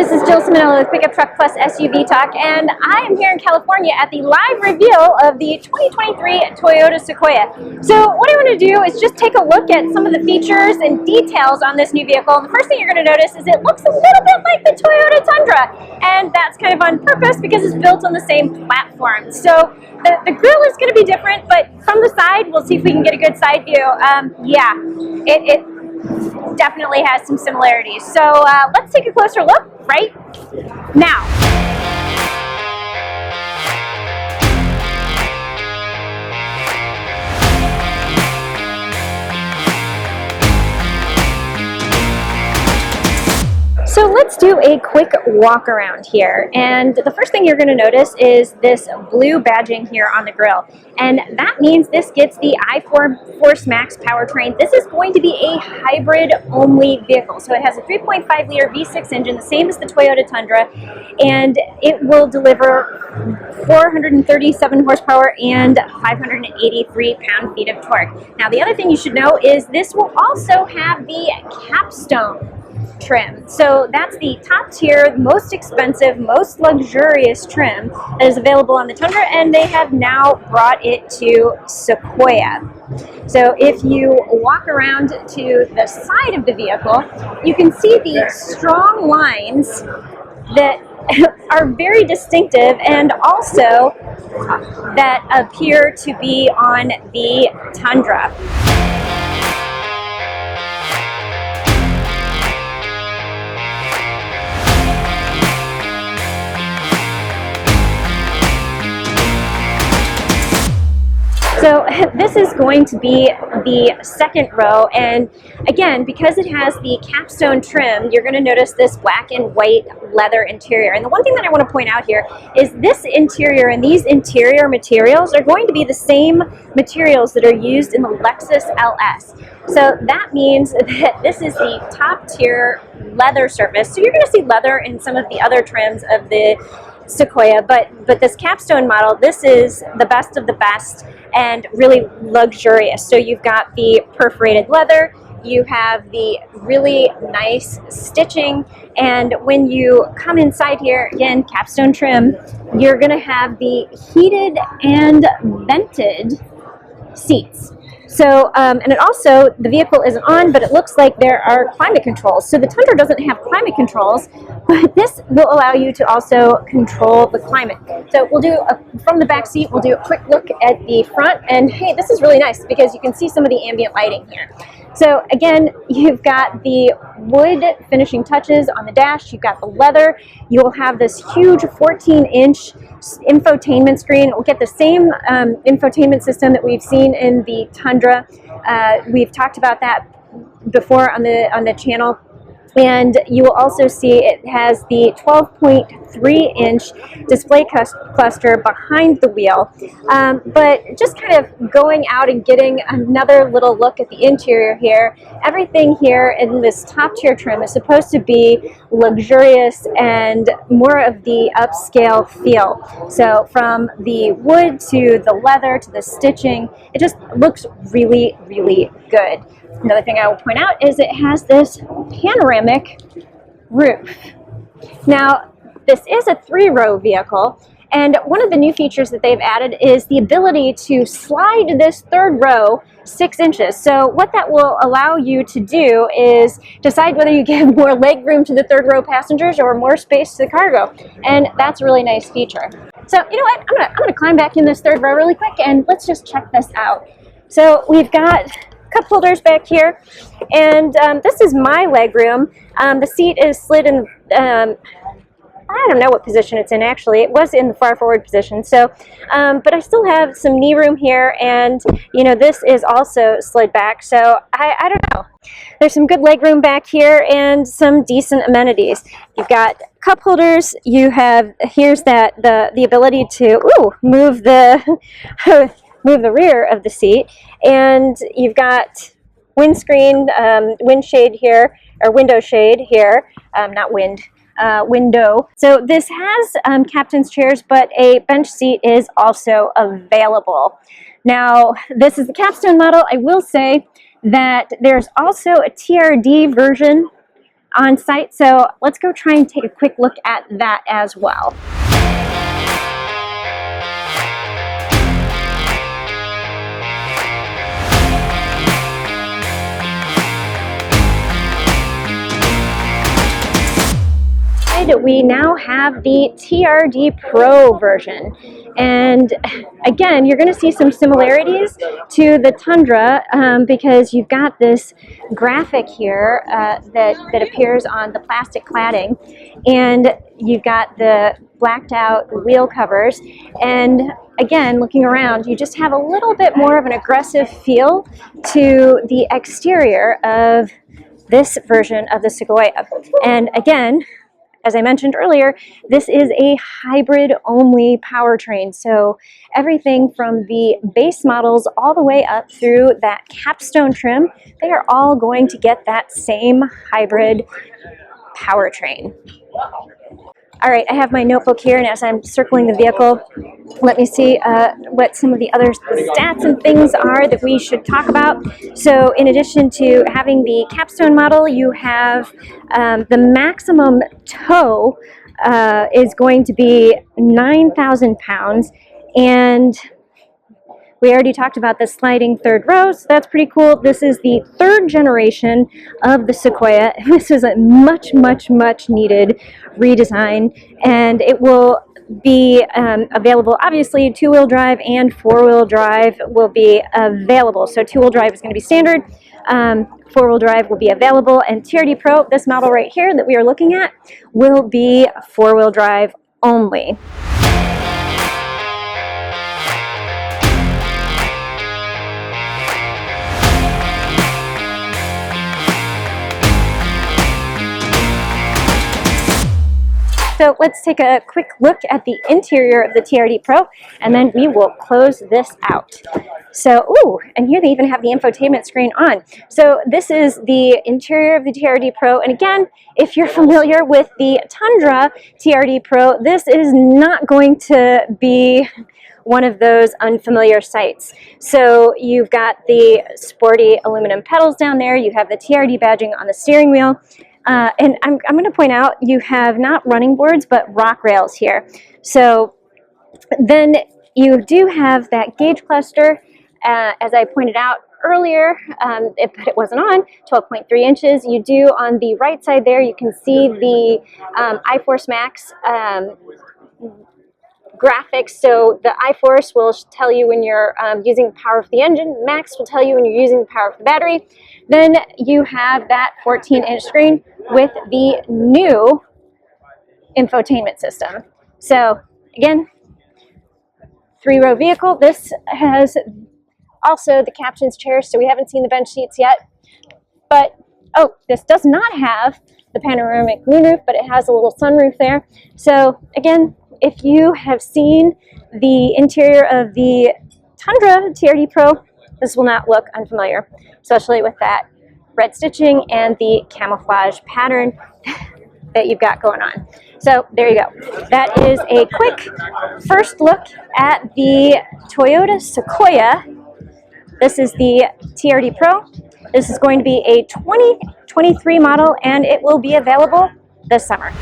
this is Jill Simonello with Pickup Truck Plus SUV Talk, and I am here in California at the live reveal of the 2023 Toyota Sequoia. So what I want to do is just take a look at some of the features and details on this new vehicle. The first thing you're going to notice is it looks a little bit like the Toyota Tundra, and that's kind of on purpose because it's built on the same platform. So the grille is going to be different, but from the side, we'll see if we can get a good side view. Yeah, it definitely has some similarities. So let's take a closer look right now. So let's do a quick walk around here, and the first thing you're going to notice is this blue badging here on the grille, and that means this gets the i4 Max powertrain. This is going to be a hybrid only vehicle, so it has a 3.5 liter V6 engine, the same as the Toyota Tundra, and it will deliver 437 horsepower and 583 pound-feet of torque. Now the other thing you should know is this will also have the capstone trim. So that's the top tier, most expensive, most luxurious trim that is available on the Tundra, and they have now brought it to Sequoia. So if you walk around to the side of the vehicle, you can see the strong lines that are very distinctive and also that appear to be on the Tundra. So this is going to be the second row, and again, because it has the capstone trim, you're going to notice this black and white leather interior. And the one thing that I want to point out here is this interior and these interior materials are going to be the same materials that are used in the Lexus LS. So that means that this is the top tier leather surface. So you're going to see leather in some of the other trims of the Sequoia, but this capstone model, this is the best of the best and really luxurious. So you've got the perforated leather, you have the really nice stitching, and when you come inside here, again, capstone trim, you're going to have the heated and vented seats. So, and it also, the vehicle isn't on, but it looks like there are climate controls. So the Tundra doesn't have climate controls, but this will allow you to also control the climate. So we'll do, from the back seat, we'll do a quick look at the front, and hey, this is really nice because you can see some of the ambient lighting here. So again, you've got the wood finishing touches on the dash, you've got the leather, you will have this huge 14-inch infotainment screen. We'll get the same infotainment system that we've seen in the Tundra. We've talked about that before on the channel. And you will also see it has the 12.3-inch display cluster behind the wheel. But just kind of going out and getting another little look at the interior here, everything here in this top tier trim is supposed to be luxurious and more of the upscale feel. So from the wood to the leather to the stitching, it just looks really, really good. Another thing I will point out is it has this panoramic roof. Now, this is a 3-row vehicle, and one of the new features that they've added is the ability to slide this third row 6 inches. So what that will allow you to do is decide whether you give more leg room to the third row passengers or more space to the cargo, and that's a really nice feature. So you know what, I'm gonna climb back in this third row really quick, and let's just check this out. So we've got cup holders back here, and this is my leg room. The seat is slid in, I don't know what position it's in actually. It was in the far forward position, so but I still have some knee room here, and you know, this is also slid back, so I don't know. There's some good leg room back here and some decent amenities. You've got cup holders, you have, here's that the ability to move the move the rear of the seat, and you've got windscreen, wind shade here, or window shade here, not wind, window. So this has captain's chairs, but a bench seat is also available. Now, this is the capstone model. I will say that there's also a TRD version on site. So let's go try and take a quick look at that as well. We now have the TRD Pro version, and again you're going to see some similarities to the Tundra because you've got this graphic here that appears on the plastic cladding, and you've got the blacked out wheel covers, and again looking around you just have a little bit more of an aggressive feel to the exterior of this version of the Sequoia. And again, as I mentioned earlier, this is a hybrid-only powertrain, so everything from the base models all the way up through that capstone trim, they are all going to get that same hybrid powertrain. All right, I have my notebook here, and as I'm circling the vehicle, let me see what some of the other stats and things are that we should talk about. So in addition to having the capstone model, you have the maximum tow is going to be 9,000 pounds, and we already talked about the sliding third row, so that's pretty cool. This is the third generation of the Sequoia. This is a much, much, much needed redesign, and it will be available. Obviously, two-wheel drive and four-wheel drive will be available. So two-wheel drive is going to be standard. Four-wheel drive will be available, and TRD Pro, this model right here that we are looking at, will be four-wheel drive only. So let's take a quick look at the interior of the TRD Pro, and then we will close this out. So, ooh, and here they even have the infotainment screen on. So this is the interior of the TRD Pro, and again, if you're familiar with the Tundra TRD Pro, this is not going to be one of those unfamiliar sights. So you've got the sporty aluminum pedals down there, you have the TRD badging on the steering wheel, and I'm going to point out you have not running boards but rock rails here. So then you do have that gauge cluster, as I pointed out earlier, but it wasn't on, 12.3 inches. You do on the right side there, you can see the iForce Max graphics. So the iForce will tell you when you're using the power of the engine, Max will tell you when you're using the power of the battery. Then you have that 14-inch screen with the new infotainment system. So again, three-row vehicle. This has also the captain's chair, so we haven't seen the bench seats yet. But, oh, this does not have the panoramic moonroof, but it has a little sunroof there. So again, if you have seen the interior of the Tundra TRD Pro, this will not look unfamiliar, especially with that red stitching and the camouflage pattern that you've got going on. So there you go. That is a quick first look at the Toyota Sequoia. This is the TRD Pro. This is going to be a 2023 model, and it will be available this summer.